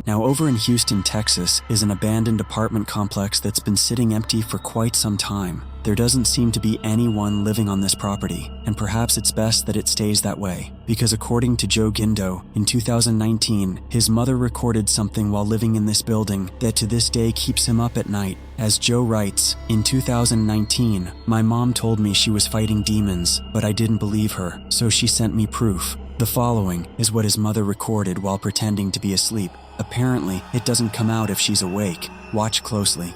Now, over in Houston, Texas, is an abandoned apartment complex that's been sitting empty for quite some time. There doesn't seem to be anyone living on this property, and perhaps it's best that it stays that way, because according to Joe Gindo, in 2019, his mother recorded something while living in this building that to this day keeps him up at night. As Joe writes, "In 2019, my mom told me she was fighting demons, but I didn't believe her, so she sent me proof." The following is what his mother recorded while pretending to be asleep. Apparently, it doesn't come out if she's awake. Watch closely.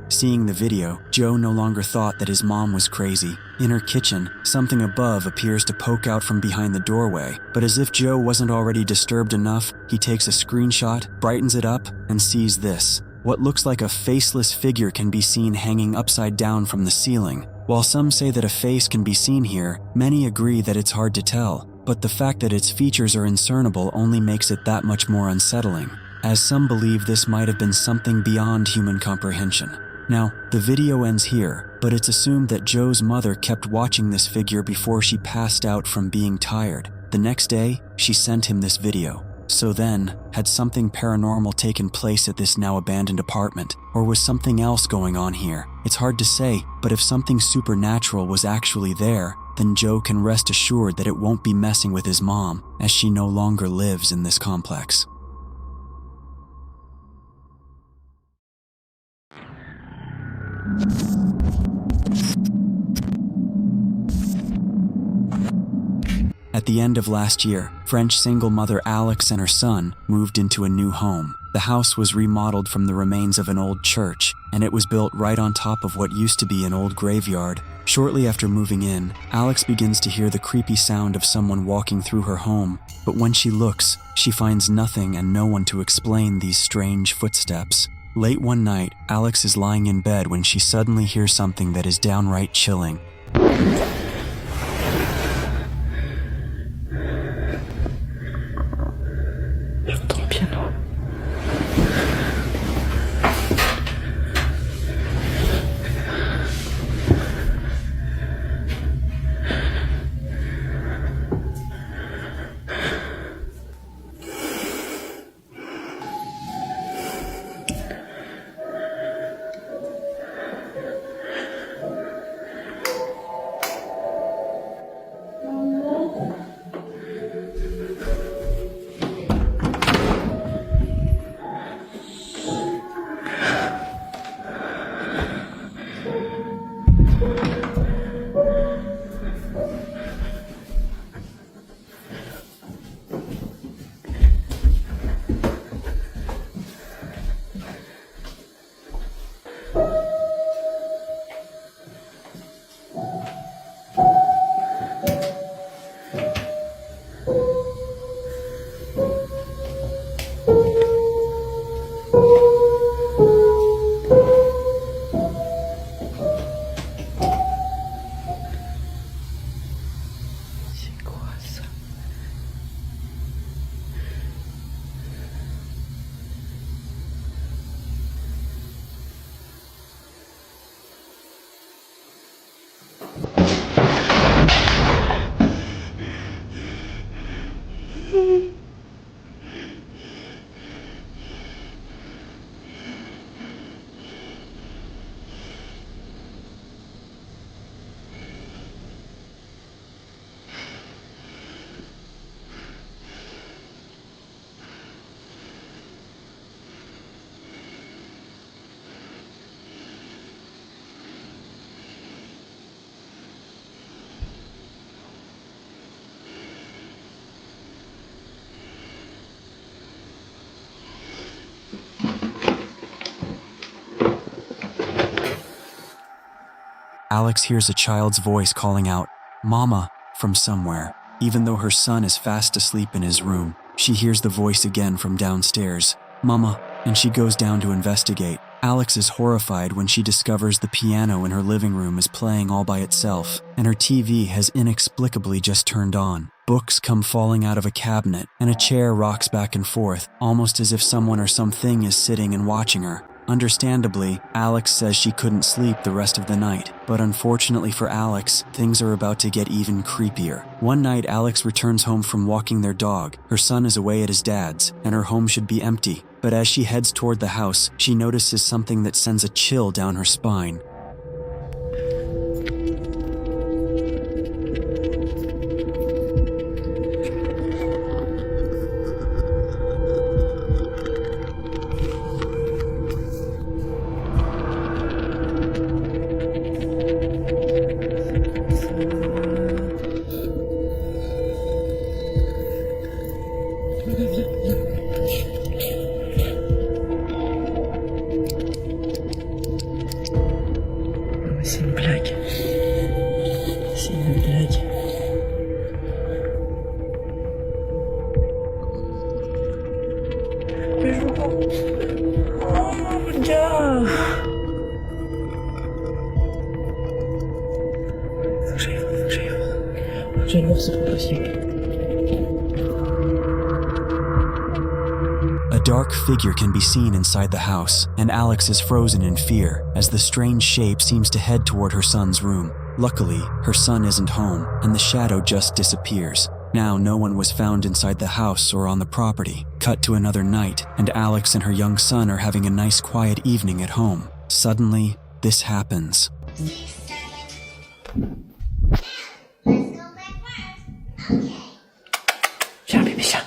Seeing the video, Joe no longer thought that his mom was crazy. In her kitchen, something above appears to poke out from behind the doorway, but as if Joe wasn't already disturbed enough, he takes a screenshot, brightens it up, and sees this. What looks like a faceless figure can be seen hanging upside down from the ceiling. While some say that a face can be seen here, many agree that it's hard to tell, but the fact that its features are indiscernible only makes it that much more unsettling, as some believe this might have been something beyond human comprehension. Now, the video ends here, but it's assumed that Joe's mother kept watching this figure before she passed out from being tired. The next day, she sent him this video. So then, had something paranormal taken place at this now abandoned apartment? Or was something else going on here? It's hard to say, but if something supernatural was actually there, then Joe can rest assured that it won't be messing with his mom, as she no longer lives in this complex. At the end of last year, French single mother Alex and her son moved into a new home. The house was remodeled from the remains of an old church, and it was built right on top of what used to be an old graveyard. Shortly after moving in, Alex begins to hear the creepy sound of someone walking through her home, but when she looks, she finds nothing and no one to explain these strange footsteps. Late one night, Alex is lying in bed when she suddenly hears something that is downright chilling. J'entends le piano. Alex hears a child's voice calling out, "Mama," from somewhere. Even though her son is fast asleep in his room, she hears the voice again from downstairs, "Mama," and she goes down to investigate. Alex is horrified when she discovers the piano in her living room is playing all by itself, and her TV has inexplicably just turned on. Books come falling out of a cabinet, and a chair rocks back and forth, almost as if someone or something is sitting and watching her. Understandably, Alex says she couldn't sleep the rest of the night, but unfortunately for Alex, things are about to get even creepier. One night, Alex returns home from walking their dog. Her son is away at his dad's, and her home should be empty. But as she heads toward the house, she notices something that sends a chill down her spine. C'est une blague. C'est une blague. Mais je vois pas. Oh mon gars. Faut que j'aille voir, faut que j'aille voir. Faut que j'aille voir, c'est pas possible. A dark figure can be seen inside the house, and Alex is frozen in fear as the strange shape seems to head toward her son's room. Luckily, her son isn't home, and the shadow just disappears. Now, no one was found inside the house or on the property. Cut to another night, and Alex and her young son are having a nice quiet evening at home. Suddenly, this happens. Viens bébé, viens.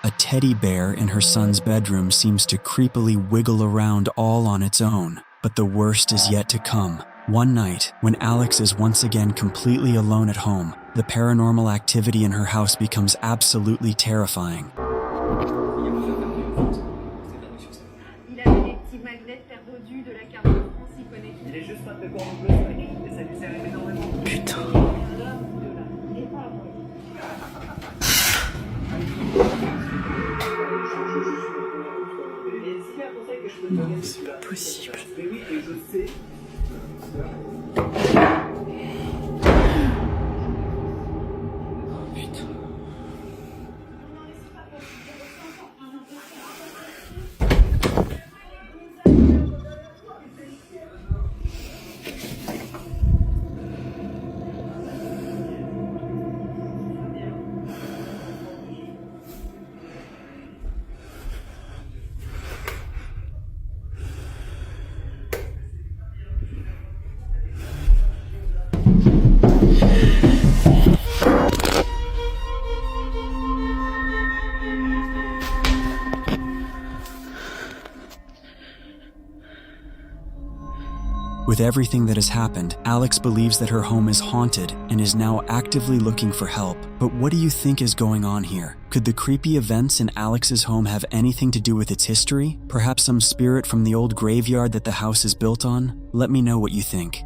A teddy bear in her son's bedroom seems to creepily wiggle around all on its own. But the worst is yet to come. One night, when Alex is once again completely alone at home, the paranormal activity in her house becomes absolutely terrifying. Il avait des petits magnets perdus de la carte de France, il connaît. Il est juste pas de cordon bleu, et ça lui sert énormément. Putain. Non, c'est pas possible. Putain. With everything that has happened, Alex believes that her home is haunted and is now actively looking for help. But what do you think is going on here? Could the creepy events in Alex's home have anything to do with its history? Perhaps some spirit from the old graveyard that the house is built on? Let me know what you think.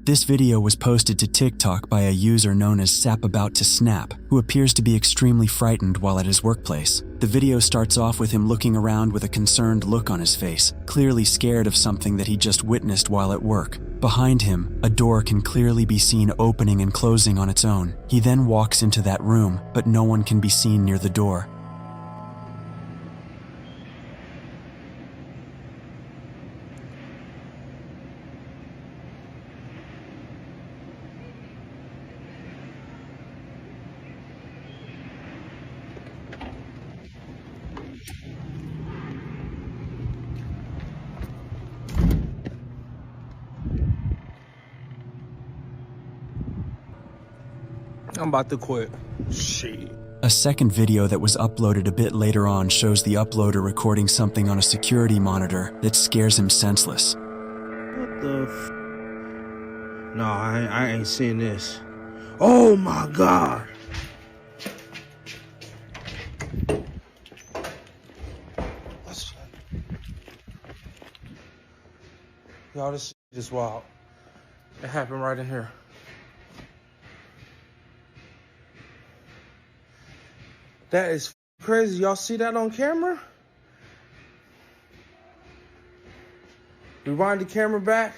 This video was posted to TikTok by a user known as SapAboutToSnap, who appears to be extremely frightened while at his workplace. The video starts off with him looking around with a concerned look on his face, clearly scared of something that he just witnessed while at work. Behind him, a door can clearly be seen opening and closing on its own. He then walks into that room, but no one can be seen near the door. I'm about to quit. Shit. A second video that was uploaded a bit later on shows the uploader recording something on a security monitor that scares him senseless. What the f? No, I ain't seen this. Oh my God. Y'all, this shit is wild. It happened right in here. That is crazy. Y'all see that on camera? Rewind the camera back.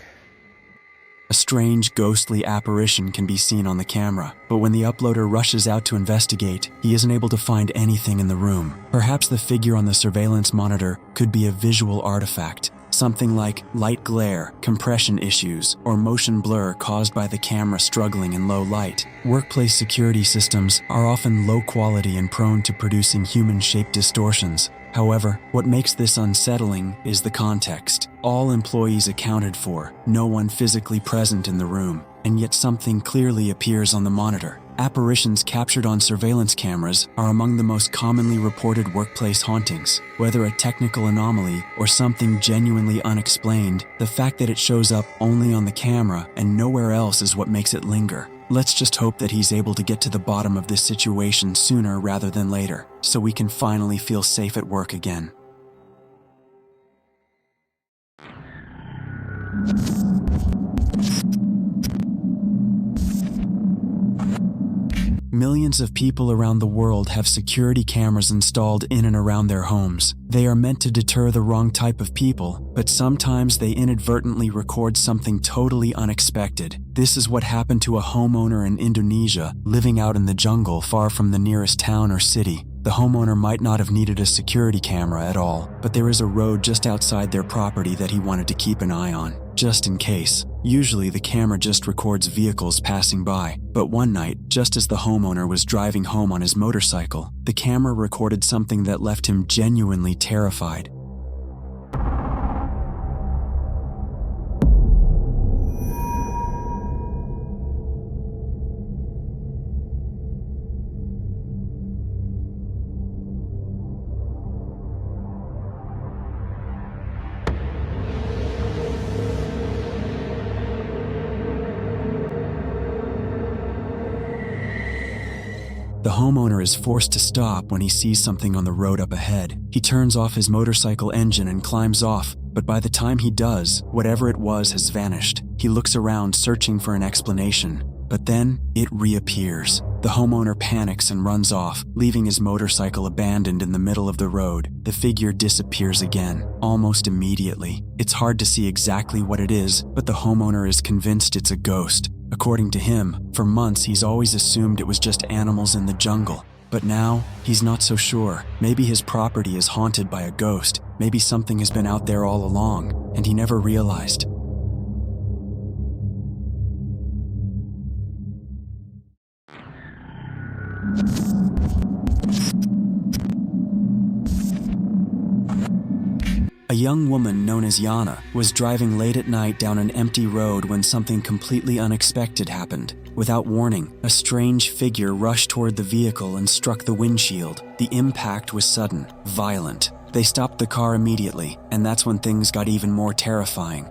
A strange, ghostly apparition can be seen on the camera, but when the uploader rushes out to investigate, he isn't able to find anything in the room. Perhaps the figure on the surveillance monitor could be a visual artifact, something like light glare, compression issues, or motion blur caused by the camera struggling in low light. Workplace security systems are often low quality and prone to producing human-shaped distortions. However, what makes this unsettling is the context. All employees accounted for, no one physically present in the room, and yet something clearly appears on the monitor. Apparitions captured on surveillance cameras are among the most commonly reported workplace hauntings. Whether a technical anomaly or something genuinely unexplained, the fact that it shows up only on the camera and nowhere else is what makes it linger. Let's just hope that he's able to get to the bottom of this situation sooner rather than later, so we can finally feel safe at work again. Millions of people around the world have security cameras installed in and around their homes. They are meant to deter the wrong type of people, but sometimes they inadvertently record something totally unexpected. This is what happened to a homeowner in Indonesia living out in the jungle far from the nearest town or city. The homeowner might not have needed a security camera at all, but there is a road just outside their property that he wanted to keep an eye on, just in case. Usually the camera just records vehicles passing by, but one night, just as the homeowner was driving home on his motorcycle, the camera recorded something that left him genuinely terrified. The homeowner is forced to stop when he sees something on the road up ahead. He turns off his motorcycle engine and climbs off, but by the time he does, whatever it was has vanished. He looks around searching for an explanation, but then it reappears. The homeowner panics and runs off, leaving his motorcycle abandoned in the middle of the road. The figure disappears again, almost immediately. It's hard to see exactly what it is, but the homeowner is convinced it's a ghost. According to him, for months he's always assumed it was just animals in the jungle. But now, he's not so sure. Maybe his property is haunted by a ghost. Maybe something has been out there all along, and he never realized. A young woman known as Yana was driving late at night down an empty road when something completely unexpected happened. Without warning, a strange figure rushed toward the vehicle and struck the windshield. The impact was sudden, violent. They stopped the car immediately, and that's when things got even more terrifying.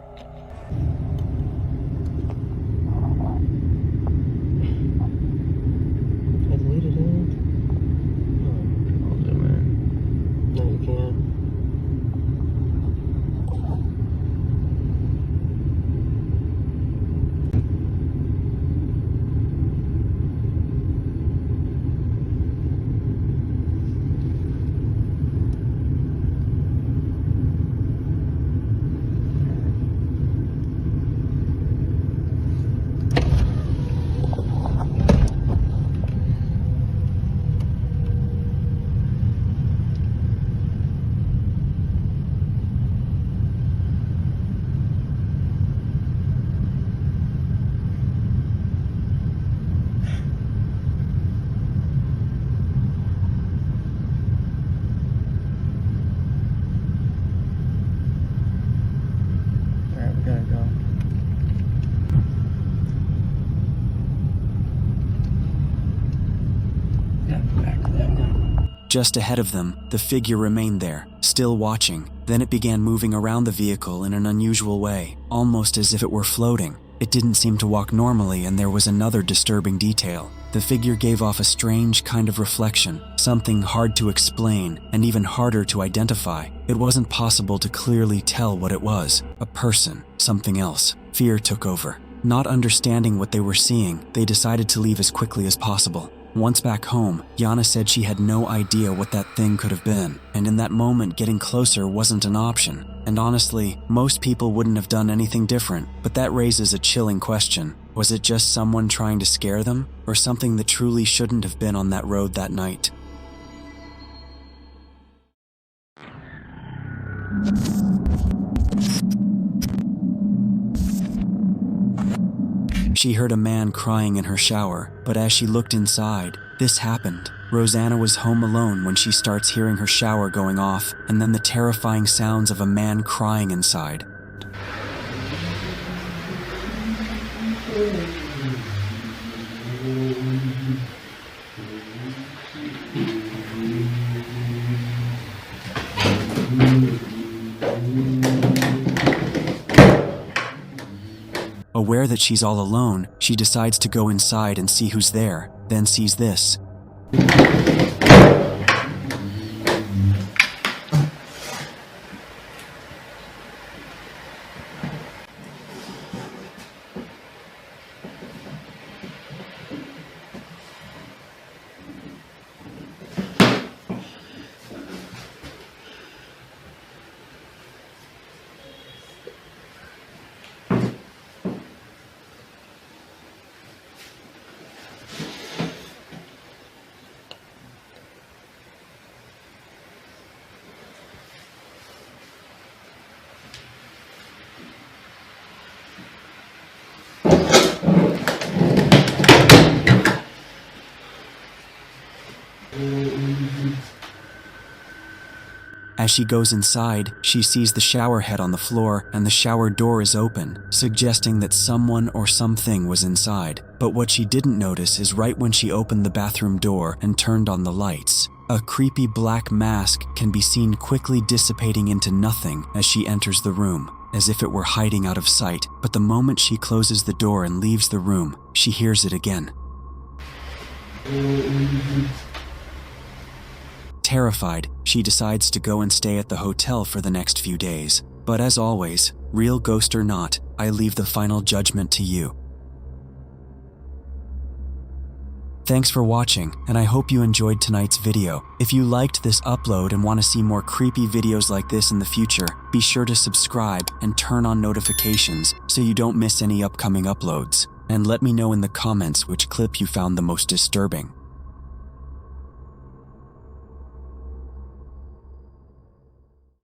Just ahead of them, the figure remained there, still watching. Then it began moving around the vehicle in an unusual way, almost as if it were floating. It didn't seem to walk normally, and there was another disturbing detail. The figure gave off a strange kind of reflection, something hard to explain and even harder to identify. It wasn't possible to clearly tell what it was. A person, something else. Fear took over. Not understanding what they were seeing, they decided to leave as quickly as possible. Once back home, Yana said she had no idea what that thing could have been, and in that moment getting closer wasn't an option. And honestly, most people wouldn't have done anything different, but that raises a chilling question. Was it just someone trying to scare them, or something that truly shouldn't have been on that road that night? She heard a man crying in her shower, but as she looked inside, this happened. Rosanna was home alone when she starts hearing her shower going off, and then the terrifying sounds of a man crying inside. Aware that she's all alone, she decides to go inside and see who's there, then sees this. As she goes inside, she sees the shower head on the floor and the shower door is open, suggesting that someone or something was inside. But what she didn't notice is right when she opened the bathroom door and turned on the lights, a creepy black mask can be seen quickly dissipating into nothing as she enters the room, as if it were hiding out of sight. But the moment she closes the door and leaves the room, she hears it again. Terrified, she decides to go and stay at the hotel for the next few days. But as always, real ghost or not, I leave the final judgment to you. Thanks for watching, and I hope you enjoyed tonight's video. If you liked this upload and want to see more creepy videos like this in the future, be sure to subscribe and turn on notifications so you don't miss any upcoming uploads. And let me know in the comments which clip you found the most disturbing.